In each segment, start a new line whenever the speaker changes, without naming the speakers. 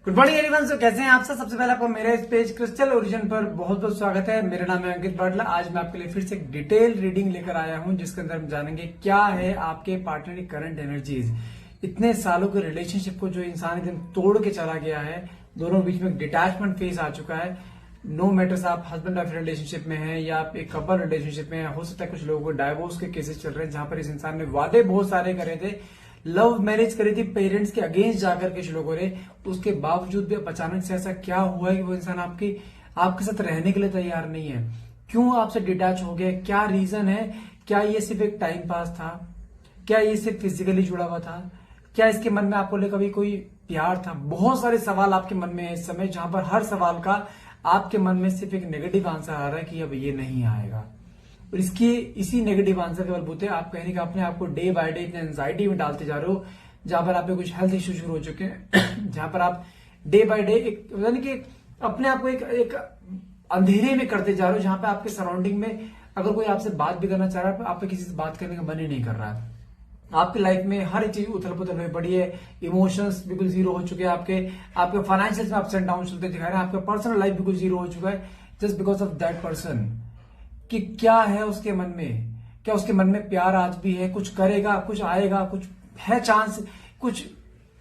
Good morning everyone. सो कैसे हैं आप सब। सबसे पहले आपको मेरे इस पेज क्रिस्टल ओरिजिन पर बहुत बहुत स्वागत है। मेरा नाम है अंकित बाटला। आज मैं आपके लिए फिर से एक डिटेल रीडिंग लेकर आया हूं जिसके अंदर हम जानेंगे क्या है आपके पार्टनर की करंट एनर्जीज। इतने सालों के रिलेशनशिप को जो इंसान एकदम तोड़ के चला गया है, दोनों बीच में डिटैचमेंट फेज आ चुका है। नो मैटर्स आप हस्बैंड वाइफ रिलेशनशिप में हैं या आप एक कपल रिलेशनशिप में हैं, हो सकता है कुछ लोगों को डाइवोर्स के केसेस चल रहे हैं जहां पर इस इंसान ने वादे बहुत सारे करे थे, लव मैरिज करी थी पेरेंट्स के अगेंस्ट जाकर के लोगों ने, उसके बावजूद भी अचानक से ऐसा क्या हुआ है कि वो इंसान आपके साथ रहने के लिए तैयार नहीं है। क्यों आपसे डिटैच हो गया, क्या रीजन है? क्या ये सिर्फ एक टाइम पास था? क्या ये सिर्फ फिजिकली जुड़ा हुआ था? क्या इसके मन में आपको लेकर कभी कोई प्यार था? बहुत सारे सवाल आपके मन में है इस समय, जहां पर हर सवाल का आपके मन में सिर्फ एक नेगेटिव आंसर आ रहा है कि अब ये नहीं आएगा। और इसी नेगेटिव आंसर के बलबूते आप कहीं ना अपने आप को डे बाय डे इतने एंजाइटी में डालते जा रहे हो, जहां पर आप पे कुछ हेल्थ इश्यू शुरू हो चुके हैं जहां पर आप डे बाय डे एक यानी कि अपने आप को एक अंधेरे में करते जा रहे हो, जहां पे आपके सराउंडिंग में अगर कोई आपसे बात भी करना चाह रहा है, आप पे किसी से बात करने का मन ही नहीं कर रहा है। आपकी लाइफ में हर एक चीज उथल पुथल हुई पड़ी है, इमोशंस बिल्कुल जीरो हो चुके हैं, आपके फाइनेंशियल में अप्स एंड डाउन चलते दिखा रहे हैं, आपका पर्सनल लाइफ बिल्कुल जीरो हो चुका है just because of that person. कि क्या है उसके मन में? क्या उसके मन में प्यार आज भी है? कुछ करेगा, कुछ आएगा, कुछ है चांस, कुछ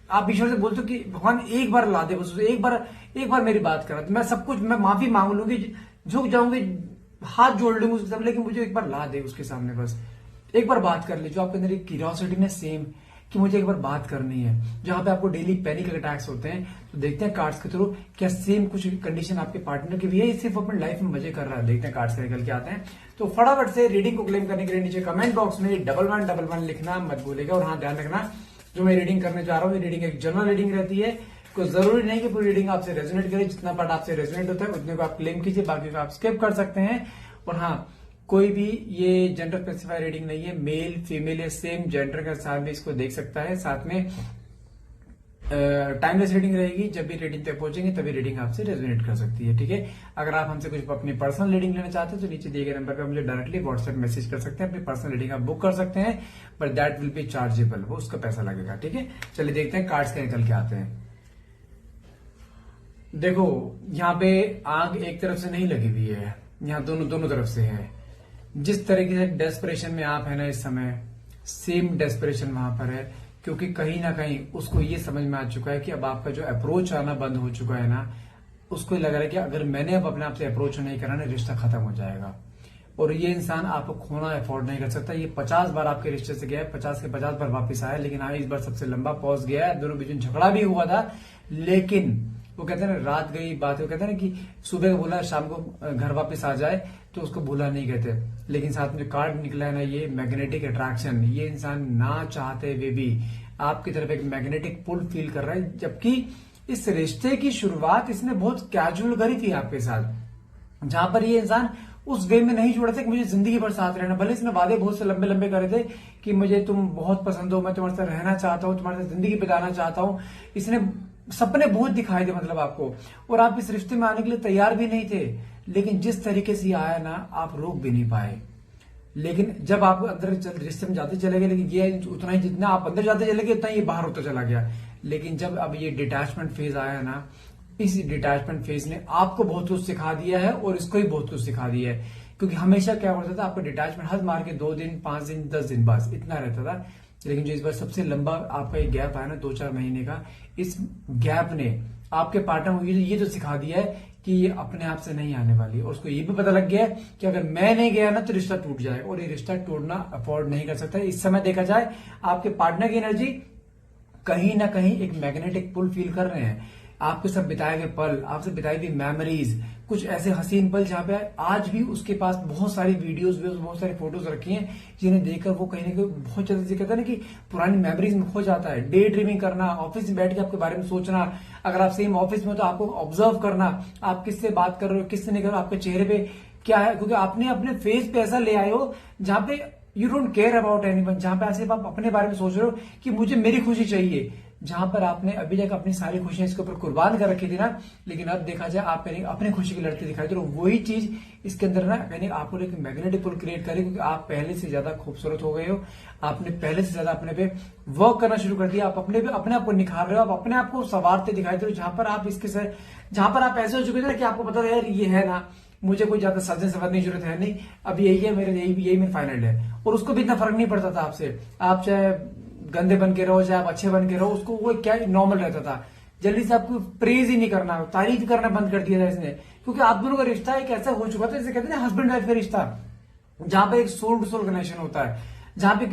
आप ईश्वर से बोलते हो कि भगवान एक बार ला दे, बस एक बार मेरी बात करा तो मैं सब कुछ, मैं माफी मांग लूंगी, झुक जाऊंगी, हाथ जोड़ लूंगी उसके सामने, लेकिन मुझे एक बार ला दे उसके सामने, बस एक बार बात कर ले। जो आपके अंदर एक क्यूरियोसिटी ने सेम कि मुझे एक बार बात करनी है, जहां पे आपको डेली पैनिक अटैक्स होते हैं, तो देखते हैं कार्ड्स के थ्रू क्या सेम कुछ कंडीशन आपके पार्टनर की भी है, सिर्फ अपनी लाइफ में मजे कर रहा है। देखते हैं कार्ड्स से निकल के आते हैं। तो फटाफट से रीडिंग को क्लेम करने के लिए नीचे कमेंट बॉक्स में 1111 लिखना मत भूलेगा। और हाँ, ध्यान रखना जो मैं रीडिंग करने जा रहा हूँ, ये रीडिंग एक जनरल रीडिंग रहती है। कोई जरूरी नहीं कि पूरी रीडिंग आपसे रेजोनेट करे, जितना पार्ट आपसे रेजोनेट होता है उतने को आप क्लेम कीजिए, बाकी को आप स्किप कर सकते हैं। और हाँ, कोई भी ये जेंडर स्पेसिफाई रीडिंग नहीं है, मेल फीमेल या सेम जेंडर का इंसान भी इसको देख सकता है। साथ में टाइमलेस रीडिंग रहेगी, जब भी रीडिंग तक पहुंचेंगे तभी रीडिंग आपसे रेजोनेट कर सकती है। ठीक है, अगर आप हमसे कुछ अपनी पर्सनल रीडिंग लेना चाहते हैं तो नीचे दिए गए नंबर पर मुझे डायरेक्टली व्हाट्सएप मैसेज कर सकते हैं, अपनी पर्सनल रीडिंग आप बुक कर सकते हैं, but that will be chargeable, वो उसका पैसा लगेगा। ठीक है, चलिए देखते हैं कार्ड्स के निकल के आते हैं। देखो, यहाँ पे आग एक तरफ से नहीं लगी हुई है, यहाँ दोनों तरफ से है। जिस तरीके से डेस्परेशन में आप है ना इस समय, सेम डेस्परेशन वहां पर है, क्योंकि कहीं ना कहीं उसको ये समझ में आ चुका है कि अब आपका जो अप्रोच आना बंद हो चुका है ना, उसको लग रहा है कि अगर मैंने अब अपने आप से अप्रोच नहीं करा ना, रिश्ता खत्म हो जाएगा। और ये इंसान आपको खोना अफोर्ड नहीं कर सकता। ये 50 बार आपके रिश्ते से गया है, 50 के 50 बार वापस आया, लेकिन हाँ इस बार सबसे लंबा पॉज गया है। दोनों बीच में झगड़ा भी हुआ था, लेकिन वो कहते हैं ना रात गई बात, वो कहते हैं ना कि सुबह को बोला शाम को घर वापस आ जाए, तो उसको भूला नहीं कहते। लेकिन साथ में जो कार्ड निकला है ना, ये मैग्नेटिक अट्रैक्शन, ये इंसान ना चाहते हुए भी आपकी तरफ एक मैग्नेटिक पुल फील कर रहा है, जबकि इस रिश्ते की शुरुआत इसने बहुत कैजुअल करी थी आपके साथ, जहां पर ये इंसान उस वे में नहीं जोड़ा था कि मुझे जिंदगी भर साथ रहना। भले इसने वादे बहुत से लंबे लंबे करे थे कि मुझे तुम बहुत पसंद हो, मैं तुम्हारे साथ रहना चाहता हूं, तुम्हारे साथ जिंदगी बिताना चाहता हूं, इसने सपने बहुत दिखाए थे मतलब आपको, और आप इस रिश्ते में आने के लिए तैयार भी नहीं थे। लेकिन जिस तरीके से आया ना, आप रोक भी नहीं पाए। लेकिन जब आप अंदर रिश्ते में जाते चले गए, लेकिन ये उतना ही, जितना आप अंदर जाते चले गए उतना ही बाहर होता चला गया। लेकिन जब अब ये डिटैचमेंट फेज आया ना, इस डिटैचमेंट फेज ने आपको बहुत कुछ सिखा दिया है और इसको ही बहुत कुछ सिखा दिया है। क्योंकि हमेशा क्या होता था, आपका डिटैचमेंट हद मार के 2 दिन 5 दिन 10 दिन बस इतना रहता था। लेकिन जो इस बार सबसे लंबा आपका एक गैप आया ना, 2-4 महीने का, इस गैप ने आपके पार्टनर को ये तो सिखा दिया है कि ये अपने आप से नहीं आने वाली, और उसको ये भी पता लग गया है कि अगर मैं नहीं गया ना तो रिश्ता टूट जाएगा, और ये रिश्ता टूटना अफोर्ड नहीं कर सकता। इस समय देखा जाए आपके पार्टनर की एनर्जी कहीं ना कहीं एक मैग्नेटिक पुल फील कर रहे हैं। आपके साथ बिताए गए पल, आपसे बिताई हुई मेमोरीज, कुछ ऐसे हसीन पल जहां पे आज भी उसके पास बहुत सारी वीडियोस बहुत सारी फोटोज रखी हैं, जिन्हें देखकर वो कहीं ना कहीं बहुत ज्यादा कहता है ना कि पुरानी मेमोरीज में खो जाता है। डे ड्रीमिंग करना, ऑफिस में बैठ के आपके बारे में सोचना, अगर आप सेम ऑफिस में तो आपको ऑब्जर्व करना, आप किससे बात कर रहे हो, किससे नहीं कर रहे हो, आपके चेहरे पे क्या है, क्योंकि आपने अपने फेस पे ऐसा ले आए हो जहां पे you don't care about anyone, जहां पे सिर्फ आप अपने बारे में सोच रहे हो कि मुझे मेरी खुशी चाहिए। जहां पर आपने अभी तक अपनी सारी खुशियां इसके ऊपर कुर्बान कर रखी थी ना, लेकिन अब देखा जाए आप कहीं अपनी खुशी की लड़ते दिखाई दे रहे हो। वही चीज इसके अंदर ना कहीं आपको एक मैग्नेटिक पुल क्रिएट करे, क्योंकि आप पहले से ज्यादा खूबसूरत हो गए हो, आपने पहले से ज्यादा अपने पे वर्क करना शुरू कर दिया, आप अपने आप को निखार रहे हो, आप अपने आप को संवारते दिखाई दे रहे हो। जहां पर आप ऐसे हो चुके थे ना कि आपको पता था यार ये है ना, मुझे कोई ज्यादा सजने सवरने की जरूरत है नहीं, अब यही है मेरे, यही मेरा फाइनल है। और उसको भी इतना फर्क नहीं पड़ता था आपसे, आप चाहे गंदे बन के रहो चाहे आप अच्छे बन के रहो, उसको वो क्या नॉर्मल रहता था। जल्दी से आपको प्रेज ही नहीं करना, तारीफ करना बंद कर दिया था इसने, क्योंकि आप दोनों का रिश्ता एक ऐसा हो चुका था जैसे कहते हैं हस्बैंड वाइफ का रिश्ता, जहां पे एक सोल टू सोल कनेक्शन होता है, जहां पे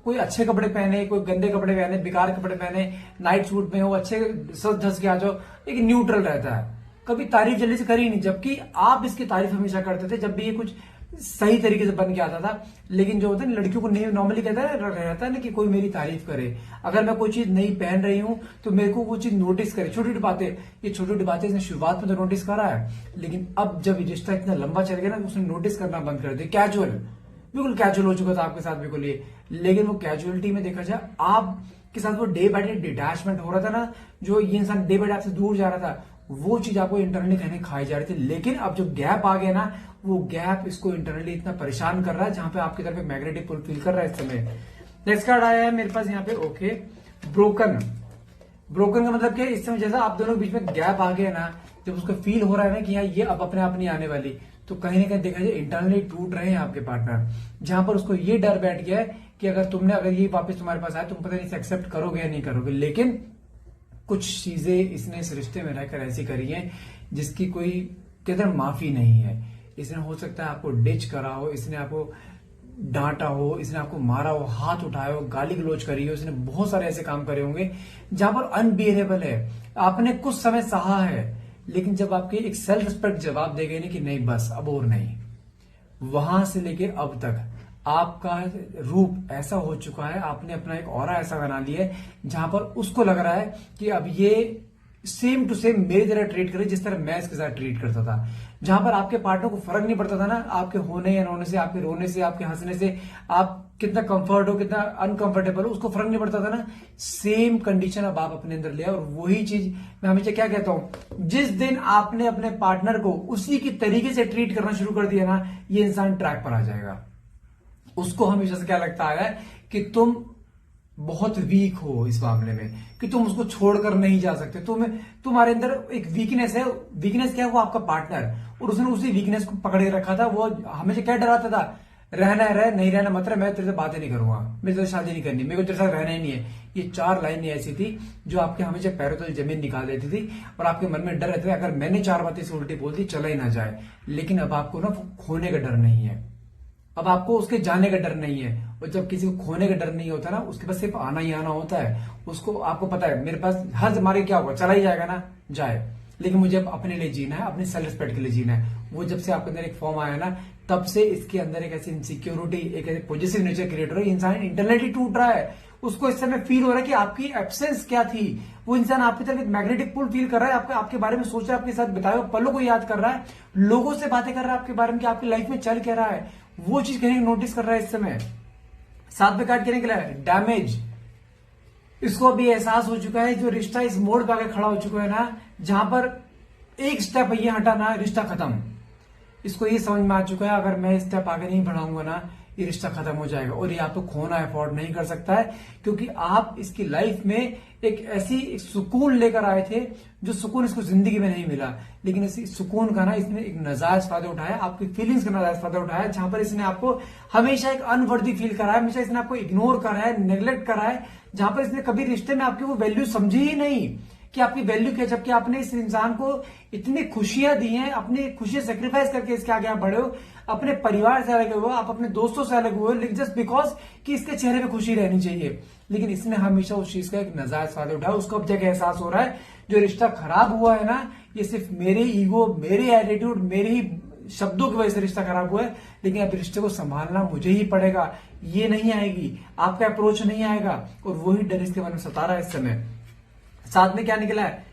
कोई अच्छे कपड़े पहने, कोई गंदे कपड़े पहने, बेकार कपड़े पहने, नाइट सूट में हो, अच्छे सज धस के आ जाओ, एक न्यूट्रल रहता है, कभी तारीफ जल्दी से करी नहीं। जबकि आप इसकी तारीफ हमेशा करते थे जब भी ये कुछ सही तरीके से बन के आता था। लेकिन जो होता है ना, लड़कियों को नॉर्मली कहता है रहता है ना कि कोई मेरी तारीफ करे, अगर मैं कोई चीज नहीं पहन रही हूं तो मेरे को वो चीज नोटिस करे, छोटी छोटी बातें, ये छोटी छोटी बातें इसने शुरुआत में तो नोटिस करा है, लेकिन अब जब ये रिश्ता इतना लंबा चल गया ना, उसने नोटिस करना बंद कर दिया। कैजुअल, बिल्कुल कैजुअल हो चुका था आपके साथ बिल्कुल ये। लेकिन वो कैजुअलिटी में देखा जाए आपके साथ वो डे बाय डे डिटैचमेंट हो रहा था ना, जो ये इंसान डे बाय डे आपसे दूर जा रहा था, वो चीज आपको इंटरनली कहने खाई जा रही थी। लेकिन अब जो गैप आ गया ना, वो गैप इसको इंटरनली इतना परेशान कर रहा है, जहां पे आपकी तरफ एक मैग्नेटिक पुल फील कर रहा है इस समय। नेक्स्ट कार्ड आया है मेरे पास यहाँ पे, ओके, ब्रोकन। ब्रोकन का मतलब क्या, इस समय जैसा आप दोनों के बीच में गैप आ गया ना, जब उसको फील हो रहा है ना कि यार ये अब अपने आप नहीं आने वाली, तो कहीं ना कहीं देखा जाए इंटरनली टूट रहे हैं आपके पार्टनर, जहां पर उसको ये डर बैठ गया है कि अगर ये वापस तुम्हारे पास आए, तुम पता नहीं एक्सेप्ट करोगे या नहीं करोगे। लेकिन कुछ चीजें इसने इस रिश्ते में रहकर ऐसी करी हैं जिसकी कोई कहते हैं माफी नहीं है। इसने हो सकता है आपको डिच करा हो, इसने आपको डांटा हो, इसने आपको मारा हो, हाथ उठाया हो, गाली गलौज करी हो, इसने बहुत सारे ऐसे काम करे होंगे जहां पर अनबिहेरेबल है, आपने कुछ समय सहा है, लेकिन जब आपके एक सेल्फ रिस्पेक्ट जवाब दे गए ना कि नहीं बस अब और नहीं, वहां से लेके अब तक आपका रूप ऐसा हो चुका है, आपने अपना एक ऑरा ऐसा बना लिया है जहां पर उसको लग रहा है कि अब ये सेम टू सेम मेरी तरह ट्रीट करे जिस तरह मैं इसके साथ ट्रीट करता था। जहां पर आपके पार्टनर को फर्क नहीं पड़ता था ना, आपके होने या होने से, आपके रोने से, आपके हंसने से, आप कितना कंफर्ट हो कितना अनकंफर्टेबल हो, उसको फर्क नहीं पड़ता था ना, सेम कंडीशन अब आप अपने अंदर ले आओ। और वही चीज मैं हमेशा क्या कहता हूं, जिस दिन आपने अपने पार्टनर को उसी की तरीके से ट्रीट करना शुरू कर दिया ना, ये इंसान ट्रैक पर आ जाएगा। उसको हमेशा से क्या लगता है कि तुम बहुत वीक हो इस मामले में, कि तुम उसको छोड़कर नहीं जा सकते, तुम्हारे अंदर एक वीकनेस है। वीकनेस क्या है, वो आपका पार्टनर, और उसने उसी वीकनेस को पकड़े रखा था। वो हमेशा क्या डराता था, रहना है रह, नहीं रहना मत रह, मैं तेरे से बातें नहीं करूंगा, मेरे से शादी नहीं करनी, मेरे को तेरे साथ रहना ही नहीं है। ये 4 लाइनें ऐसी थी जो आपके हमेशा पैरों तले जमीन निकाल देती थी, और आपके मन में डर रहता था अगर मैंने 4 बातें से उल्टी बोल दी चला ही ना जाए। लेकिन अब आपको ना खोने का डर नहीं है, अब आपको उसके जाने का डर नहीं है। और जब किसी को खोने का डर नहीं होता ना, उसके पास सिर्फ आना ही आना होता है। उसको आपको पता है मेरे पास हर मारे क्या होगा, चला ही जाएगा ना, जाए, लेकिन मुझे अब अपने लिए जीना है, अपनी सेल्फ रिस्पेक्ट के लिए जीना है। वो जब से आपके अंदर एक फॉर्म आया ना, तब से इसके अंदर एक ऐसी इनसिक्योरिटी, एक ऐसे पॉजिटिव नेचर क्रिएट हो रहा है। इंसान इंटरनली टूट रहा है, उसको इस समय फील हो रहा है कि आपकी एब्सेंस क्या थी। वो इंसान आपकी तरफ एक मैग्नेटिक पुल फील कर रहा है, आपके बारे में सोच रहा है, आपके साथ बिताए हुए पलों को याद कर रहा है, लोगों से बातें कर रहा है आपके बारे में कि आपकी लाइफ में चल क्या रहा है, वो चीज कहीं नोटिस कर रहा है इस समय। साथ में काट के निकला है डैमेज। इसको अभी एहसास हो चुका है, जो रिश्ता इस मोड़ पर आकर खड़ा हो चुका है ना, जहां पर एक स्टेप ये हटाना रिश्ता खत्म। इसको ये समझ में आ चुका है अगर मैं स्टेप आगे नहीं बढ़ाऊंगा ना, ये रिश्ता खत्म हो जाएगा। और ये आप तो खोना अफोर्ड नहीं कर सकता है, क्योंकि आप इसकी लाइफ में एक ऐसी सुकून लेकर आए थे जो सुकून इसको जिंदगी में नहीं मिला। लेकिन इसी सुकून का ना इसने एक नाजायज फायदा उठाया, आपकी फीलिंग्स का नाजायज फायदा उठाया, जहां पर इसने आपको हमेशा एक अनवर्दी फील कराया, हमेशा इसने आपको इग्नोर करा है, नेग्लेक्ट करा है, जहां पर इसने कभी रिश्ते में आपकी वो वैल्यू समझी ही नहीं कि आपकी वैल्यू क्या। जबकि आपने इस इंसान को इतनी खुशियां दी हैं, अपनी खुशियां सेक्रीफाइस करके इसके आगे आप बढ़े हो, अपने परिवार से अलग हुए, आप अपने दोस्तों से अलग हुए, जस्ट बिकॉज कि इसके चेहरे पे खुशी रहनी चाहिए। लेकिन इसने हमेशा उस चीज का एक नाजायज फायदा उठाया। उसको अब जगह एहसास हो रहा है जो रिश्ता खराब हुआ है ना, ये सिर्फ मेरे ईगो, मेरे एटीट्यूड, मेरे ही शब्दों की वजह से रिश्ता खराब हुआ है। लेकिन अब रिश्ते को संभालना मुझे ही पड़ेगा, ये नहीं आएगी, आपका अप्रोच नहीं आएगा। और वही डर इसके मन में सता रहा है इस समय। साथ में क्या निकला है,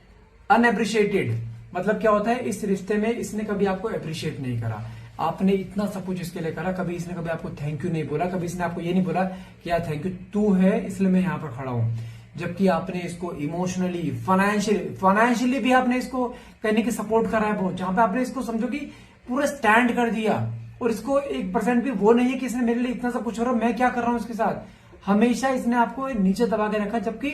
अनएप्रिशिएटेड। मतलब क्या होता है, इस रिश्ते में इसने कभी आपको अप्रिशिएट नहीं करा। आपने इतना सब कुछ इसके लिए करा, कभी इसने कभी आपको थैंक यू नहीं बोला, कभी इसने आपको ये नहीं बोला कि यार थैंक यू, तू है इसलिए मैं यहां पर खड़ा हूं। जबकि आपने इसको इमोशनली, फाइनेंशियली भी आपने इसको कहने की सपोर्ट करा है बहुत, जहां पे आपने इसको समझो कि पूरा स्टैंड कर दिया, और इसको 1% भी वो नहीं है कि इसने मेरे लिए इतना सब कुछ हो रहा है, मैं क्या कर रहा हूं इसके साथ। हमेशा इसने आपको नीचे दबा के रखा, जबकि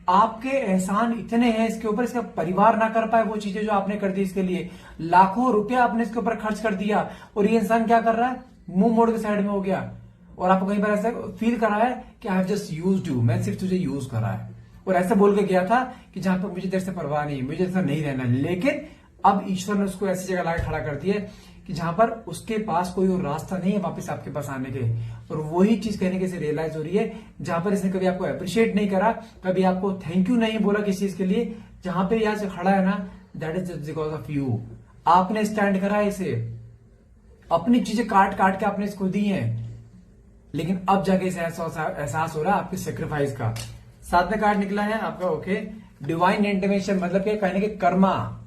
आपके एहसान इतने हैं इसके ऊपर, इसका परिवार ना कर पाए वो चीजें जो आपने कर दी इसके लिए। लाखों रुपया आपने इसके ऊपर खर्च कर दिया, और ये इंसान क्या कर रहा है, मुंह मोड़ के साइड में हो गया, और आपको कई बार ऐसा फील करा है कि I have just used you, मैं सिर्फ तुझे यूज करा है, और ऐसा बोल के गया था कि जहां पर मुझे तेरे से परवाह नहीं, मुझे ऐसा नहीं रहना। लेकिन अब ईश्वर ने उसको ऐसी जगह लाके खड़ा कर दिया कि जहां पर उसके पास कोई और रास्ता नहीं है वापस आपके पास आने के, और वही चीज कहने के से रियलाइज हो रही है, जहां पर इसने कभी आपको अप्रिशिएट नहीं करा, कभी आपको थैंक यू नहीं बोला किसी चीज के लिए, जहां पे यहाँ से खड़ा है ना, that is just because of you. आपने स्टैंड करा है इसे, अपनी चीजें काट काट के आपने इसको दी है, लेकिन अब जाके इसे एहसास हो रहा है आपके सेक्रीफाइस का। साथ में कार्ड निकला है आपका ओके, डिवाइन इंटिमेशन, मतलब क्या कहने के कर्मा।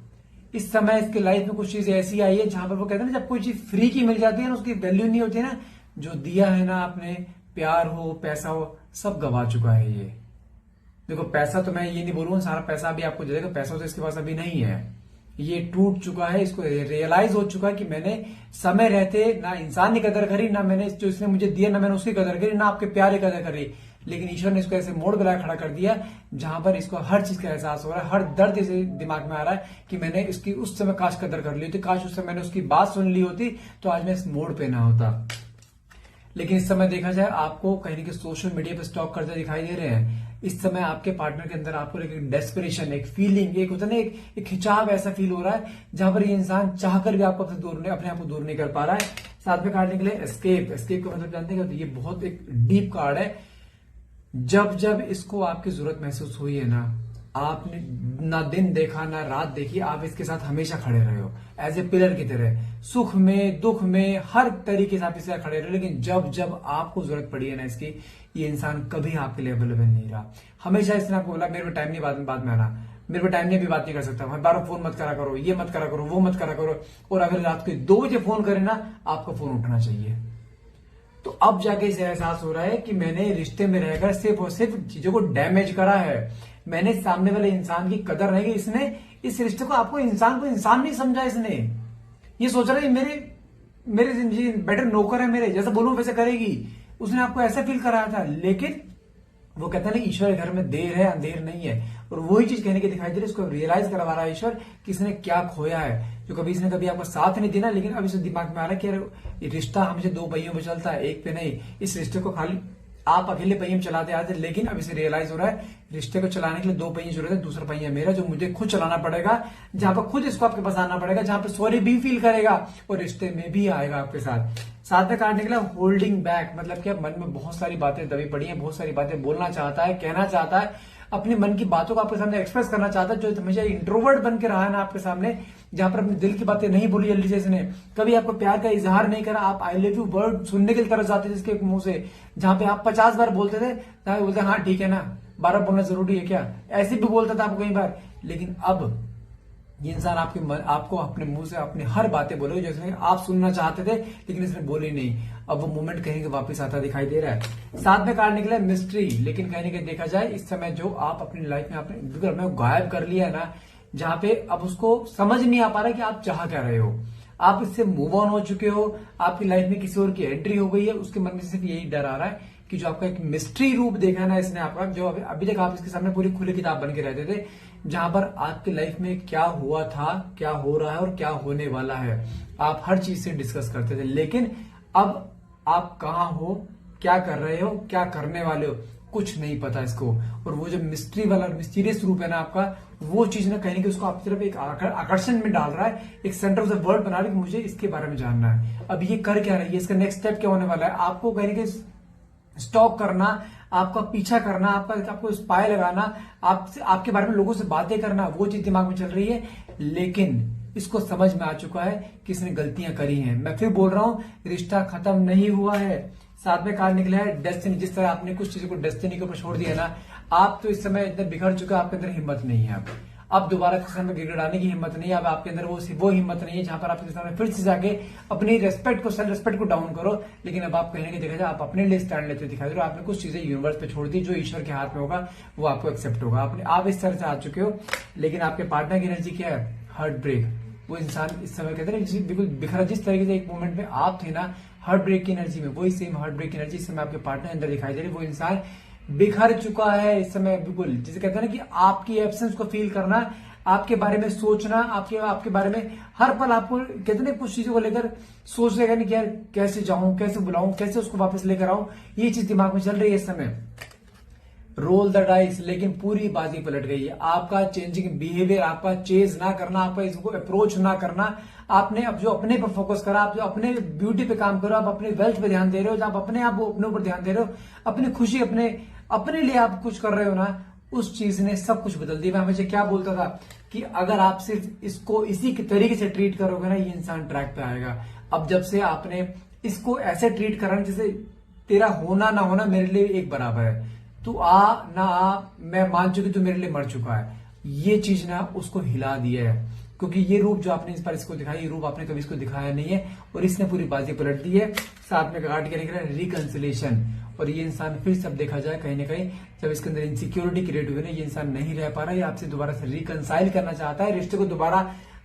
इस समय इसके लाइफ में कुछ चीज ऐसी आई है जहां पर वो कहते हैं ना, जब कोई चीज फ्री की मिल जाती है ना, उसकी वैल्यू नहीं होती है ना, जो दिया है ना आपने, प्यार हो, पैसा हो, सब गवा चुका है ये। देखो पैसा तो मैं ये नहीं बोलूंगा सारा पैसा अभी आपको दे देगा, पैसा तो इसके पास अभी नहीं है, ये टूट चुका है, इसको रियलाइज हो चुका है कि मैंने समय रहते ना इंसान की कदर करी, ना मैंने जो इसने मुझे दिया ना मैंने उसकी कदर करी, ना आपके प्यार की कदर करी। लेकिन ईश्वर ने इसको ऐसे मोड़ पे खड़ा कर दिया जहां पर इसको हर चीज का एहसास हो रहा है, हर दर्द इसे दिमाग में आ रहा है कि मैंने इसकी उस समय काश कदर कर ली होती, काश उस समय मैंने उसकी बात सुन ली होती तो आज मैं इस मोड़ पे ना होता। लेकिन इस समय देखा जाए आपको कहीं कि सोशल मीडिया पे स्टॉक करते दिखाई दे रहे हैं। इस समय आपके पार्टनर के अंदर आपको एक डेस्परेशन, एक फीलिंग, एक होता है ना, एक खिंचाव ऐसा फील हो रहा है जहां पर ये इंसान चाहकर भी आपको अपने आप को दूर नहीं कर पा रहा है। साथ में कार्ड निकले एस्केप। एस्केप का मतलब जानते हैं, ये बहुत एक डीप कार्ड है। जब जब इसको आपकी जरूरत महसूस हुई है ना, आपने ना दिन देखा ना रात देखी, आप इसके साथ हमेशा खड़े रहे हो एज ए पिलर की तरह, सुख में दुख में हर तरीके से आप इसके साथ खड़े रहे। लेकिन जब जब आपको जरूरत पड़ी है ना इसकी, ये इंसान कभी आपके लिए अवेलेबल नहीं रहा। हमेशा इसने आपको बोला मेरे को टाइम नहीं, बाद में आना, मेरे को टाइम नहीं, अभी बात नहीं कर सकता, मैं बार फोन मत करा करो, ये मत करा करो, वो मत करा करो। और अगर रात को 2 बजे फोन करे ना, आपका फोन उठना चाहिए। तो अब जाके इसे एहसास हो रहा है कि मैंने रिश्ते में रहकर सिर्फ और सिर्फ चीजों को डैमेज करा है, मैंने सामने वाले इंसान की कदर नहीं की। इसने इस रिश्ते को आपको इंसान नहीं समझा। इसने ये सोच रहा है मेरे जिंदगी बेटर नौकर है, मेरे जैसा बोलूं वैसे करेगी। उसने आपको ऐसा फील कराया था। लेकिन वो कहता है ना, ईश्वर के घर में देर है अंधेर नहीं है, और वही चीज कहने की दिखाई दे रही है। इसको रियलाइज करवा रहा है ईश्वर कि इसने क्या खोया है, जो कभी इसने कभी आपको साथ नहीं देना। लेकिन अब इसे दिमाग में आ रहा है कि ये रिश्ता हमेशा 2 पहियों पे चलता है, एक पे नहीं। इस रिश्ते को खाली आप अकेले पहिए में चलाते आते, लेकिन अब इसे रियलाइज हो रहा है रिश्ते को चलाने के लिए 2 पहिए जरूरत है, दूसरा पहिया मेरा जो मुझे खुद चलाना पड़ेगा, जहां पर खुद इसको आपके पास आना पड़ेगा, जहां पर सॉरी भी फील करेगा और रिश्ते में भी आएगा आपके साथ। साथ में कार्ड निकला होल्डिंग बैक, मतलब क्या मन में बहुत सारी बातें दबी पड़ी हैं, बहुत सारी बातें बोलना चाहता है, कहना चाहता है, अपने मन की बातों को आपके सामने एक्सप्रेस करना चाहता है, जो हमेशा इंट्रोवर्ट बन के रहा है ना आपके सामने, जहां पर अपने दिल की बातें नहीं बोली जल्दी से, इसने कभी आपको प्यार का इजहार नहीं करा। आप आई लव यू वर्ड सुनने की तरफ जाते थे इसके मुंह से, जहां पे आप 50 बार बोलते थे, जहां बोलते हाँ ठीक है ना, 12 बोलना जरूरी है क्या, ऐसे भी बोलता था आपको कई बार। लेकिन अब ये इंसान आपको अपने मुंह से अपनी हर बातें बोलोगे जैसे आप सुनना चाहते थे, लेकिन इसने बोली नहीं। अब वो मोमेंट कहीं के वापस आता दिखाई दे रहा है। साथ में कार्ड निकला मिस्ट्री, लेकिन कहीं ना कहीं देखा जाए इस समय जो आप अपनी लाइफ में आपने बिल्कुल अपने गायब कर लिया है ना, जहां पे अब उसको समझ नहीं आ पा रहा कि आप चाह क्या रहे हो, आप इससे मूव ऑन हो चुके हो, आपकी लाइफ में किसी और की एंट्री हो गई है। उसके मन में सिर्फ यही डर आ रहा है कि जो आपका एक मिस्ट्री रूप देखा है ना इसने आपका, जो अभी तक आप इसके सामने पूरी खुली किताब बन के रहते थे, जहां पर आपकी लाइफ में क्या हुआ था, क्या हो रहा है और क्या होने वाला है, आप हर चीज से डिस्कस करते थे। लेकिन अब आप कहाँ हो, क्या कर रहे हो, क्या करने वाले हो, कुछ नहीं पता इसको। और वो जो मिस्ट्री वाला मिस्टीरियस रूप है ना आपका, वो चीज ना कहीं कि उसको आपकी तरफ एक आकर्षण में डाल रहा है, एक सेंटर ऑफ द वर्ल्ड बना रहा है कि मुझे इसके बारे में जानना है। अब ये कर क्या रही है, इसका नेक्स्ट स्टेप क्या होने वाला है, आपको कहीं कि स्टॉक करना, आपका पीछा करना, आपको स्पाई लगाना, आपसे आपके बारे में लोगों से बातें करना, वो चीज दिमाग में चल रही है। लेकिन इसको समझ में आ चुका है कि इसने गलतियां करी हैं। मैं फिर बोल रहा हूं, रिश्ता खत्म नहीं हुआ है। साथ में कार्ड निकला है डेस्टिनी। जिस तरह आपने कुछ चीजों को डेस्टिनी के ऊपर छोड़ दिया ना, आप तो इस समय इतना बिखर चुका है, आपके अंदर हिम्मत नहीं है। अब दोबारा किसी सामने गिड़गिड़ाने की हिम्मत नहीं है, अब आपके अंदर वो हिम्मत नहीं है जहां पर आप किसी सामने फिर से जाके अपनी रेस्पेक्ट को, सेल्फ रेस्पेक्ट को डाउन करो। लेकिन अब आप कहीं ना कहीं देखा जाए आप अपने लिए स्टैंड लेते दिखाई दे रहे हो। आपने कुछ चीजें यूनिवर्स पे छोड़ दी, जो ईश्वर के हाथ में होगा वो आपको एक्सेप्ट होगा। आप इस तरह से आ चुके हो, लेकिन आपके पार्टनर की एनर्जी क्या है? Heartbreak. वो इंसान इस समय कहते हैं बिल्कुल बिखरा, जिस तरीके से एक मोमेंट में आप थे ना हार्ट ब्रेक की एनर्जी में, वही सेम हार्ट ब्रेक की एनर्जी इस समय आपके पार्टनर अंदर दिखाई दे रही है। वो इंसान बिखर चुका है इस समय, बिल्कुल जिसे कहते हैं ना कि आपकी एब्सेंस को फील करना, आपके बारे में सोचना, आपके बारे में हर पल आपको कहते हैं ना कुछ चीजों को लेकर सोच रहेगा नहीं कि यार कैसे जाऊं, कैसे बुलाऊं, कैसे उसको वापस लेकर आऊं, ये चीज दिमाग में चल रही है इस समय। रोल द डाइस, लेकिन पूरी बाजी पलट गई है। आपका चेंजिंग बिहेवियर, आपका चेज ना करना, आपका इसको अप्रोच ना करना, आपने अब जो अपने पर फोकस करा, आप जो अपने ब्यूटी पे काम करो, आप अपने वेल्थ पे ध्यान दे रहे हो, आप अपने आप अपने ऊपर ध्यान दे रहे हो, अपनी खुशी अपने लिए आप कुछ कर रहे हो ना, उस चीज ने सब कुछ बदल दिया। मैं हमेशा क्या बोलता था कि अगर आप सिर्फ इसको इसी के तरीके से ट्रीट करोगे ना, ये इंसान ट्रैक पे आएगा। अब जब से आपने इसको ऐसे ट्रीट करा जैसे तेरा होना ना होना मेरे लिए एक बराबर है, तू आ ना आ, मैं मान चुकी तू मेरे लिए मर चुका है, ये चीज ना उसको हिला दिया है। क्योंकि ये रूप जो आपने इस बार इसको दिखाया, ये रूप आपने कभी इसको दिखाया नहीं है, और इसने पूरी बाजी पलट दी है। साथ में कार्ड क्या निकला? रिकंसिलेशन। और ये इंसान फिर सब देखा जाए कहीं ना कहीं जब इसके अंदर इनसिक्योरिटी क्रिएट हुई ना, ये इंसान नहीं रह पा रहा है, आपसे दोबारा से रिकंसाइल करना चाहता है, रिश्ते को दोबारा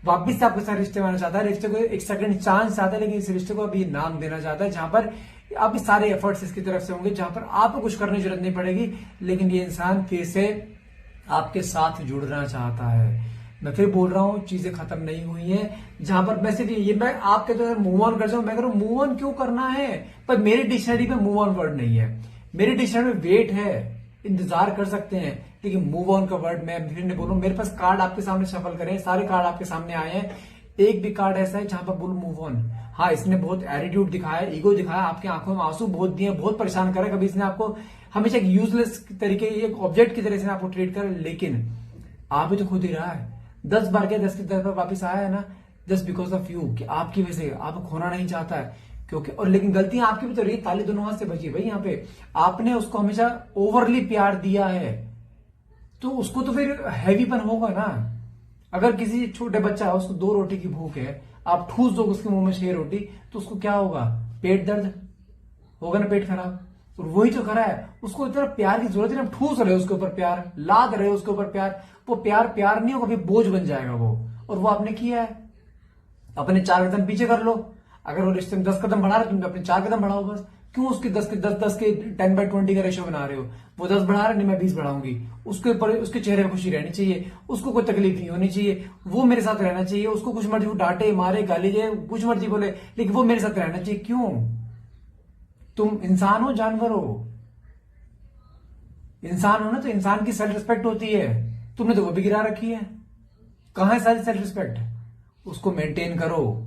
वापिस से आपके साथ रिश्ते में आना चाहता है, रिश्ते को एक सेकंड चांस चाहता है, लेकिन इस रिश्ते को अभी नाम देना चाहता है, जहां पर आपके सारे एफर्ट्स इसकी तरफ से होंगे, जहां पर आपको कुछ करने की जरूरत नहीं पड़ेगी। लेकिन ये इंसान फिर से आपके साथ जुड़ना चाहता है। मैं फिर बोल रहा हूं, चीजें खत्म नहीं हुई हैं। जहां पर मैं सिर्फ ये मैं आप कहते हो मूव ऑन कर जाऊं, मैं कह रहा हूं मूव ऑन क्यों करना है, पर मेरी डिक्शनरी में मूव ऑन वर्ड नहीं है। मेरी डिक्शनरी में वेट है, इंतजार कर सकते हैं, लेकिन मूव ऑन का वर्ड मैं फिर नहीं बोलूं। मेरे पास कार्ड आपके सामने शफल करें, सारे कार्ड आपके सामने आए हैं, एक भी कार्ड ऐसा है जहां पर बोलूं मूव ऑन। हाँ, इसने बहुत एटीट्यूड दिखाया, ईगो दिखाया, आपकी आंखों में आंसू बहुत दिए, बहुत परेशान करा। कभी इसने आपको हमेशा एक यूजलेस तरीके, एक ऑब्जेक्ट की तरह से आपको ट्रीट करा, लेकिन आप भी तो खुद ही रहा है। 10 बार क्या 10 की 10 बार वापिस आया है ना, जस्ट बिकॉज ऑफ यू, कि आपकी वजह से आपको खोना नहीं चाहता है। क्योंकि और लेकिन गलतियां आपकी भी तो रही, ताली दोनों हाथ से बची भाई। यहाँ पे आपने उसको हमेशा ओवरली प्यार दिया है, तो उसको तो फिर हैवीपन होगा ना। अगर किसी छोटे बच्चा है, उसको 2 रोटी की भूख है, आप ठूस दो उसके मुंह में 6 रोटी, तो उसको क्या होगा? पेट दर्द होगा ना, पेट खराब। और वही तो करा है, उसको इतना प्यार की जरूरत है, आप ठूस रहे हो उसके ऊपर प्यार, लाद रहे हो उसके ऊपर प्यार। वो प्यार नहीं होगा, फिर बोझ बन जाएगा वो। और वो आपने किया है। अपने 4 कदम पीछे कर लो। अगर वो रिश्ते में 10 कदम बढ़ा रहे, तुम अपने 4 कदम बढ़ाओ बस। क्यों उसके 10 के 10/20 का रेशियो बना रहे हो? वो 10 बढ़ा रहे, नहीं मैं 20 बढ़ाऊंगी। उसके ऊपर उसके चेहरे पर खुशी रहनी चाहिए, उसको कोई तकलीफ नहीं होनी चाहिए, वो मेरे साथ रहना चाहिए। उसको कुछ मर्जी वो डांटे मारे गाली दे, कुछ मर्जी बोले, लेकिन वो मेरे साथ रहना चाहिए। क्यों? तुम इंसान हो, जानवर हो? इंसान हो ना, तो इंसान की सेल्फ रिस्पेक्ट होती है। तुमने तो वो भी गिरा रखी है। कहां है सारी सेल्फ रिस्पेक्ट? उसको मेंटेन करो।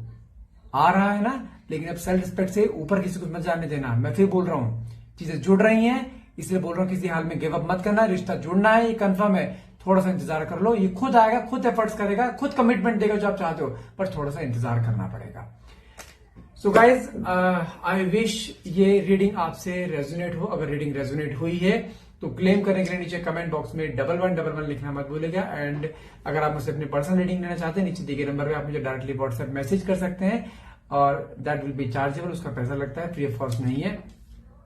आ रहा है ना, लेकिन अब सेल्फ रिस्पेक्ट से ऊपर किसी को मत जाने देना। मैं फिर बोल रहा हूं, चीजें जुड़ रही हैं, इसलिए बोल रहा हूं किसी हाल में गिव अप मत करना। रिश्ता जुड़ना है, ये कंफर्म है। थोड़ा सा इंतजार कर लो, ये खुद आएगा, खुद एफर्ट्स करेगा, खुद कमिटमेंट देगा जो आप चाहते हो, पर थोड़ा सा इंतजार करना पड़ेगा। सो गाइज, आई विश ये रीडिंग आपसे रेजोनेट हो। अगर रीडिंग रेजोनेट हुई है तो क्लेम करने के लिए नीचे कमेंट बॉक्स में 1111 लिखना मत भूलिएगा। एंड अगर आप मुझसे अपनी पर्सनल रीडिंग लेना चाहते हैं, नीचे दिए गए नंबर पे आप मुझे डायरेक्टली व्हाट्सएप मैसेज कर सकते हैं, और दैट विल बी चार्जेबल। उसका पैसा लगता है, फ्री ऑफ कॉस्ट नहीं है।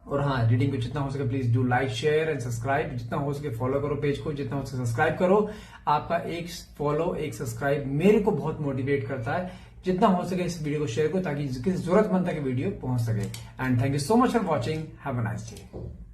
और हाँ, रीडिंग को जितना हो सके please do like, share and subscribe. जितना हो सके फॉलो करो पेज को, जितना हो सके सब्सक्राइब करो। आपका एक फॉलो, एक सब्सक्राइब मेरे को बहुत मोटिवेट करता है। जितना हो सके इस वीडियो को शेयर करो, ताकि किसी जरूरतमंद तक वीडियो पहुंच सके। And thank you so much for watching. Have a nice day.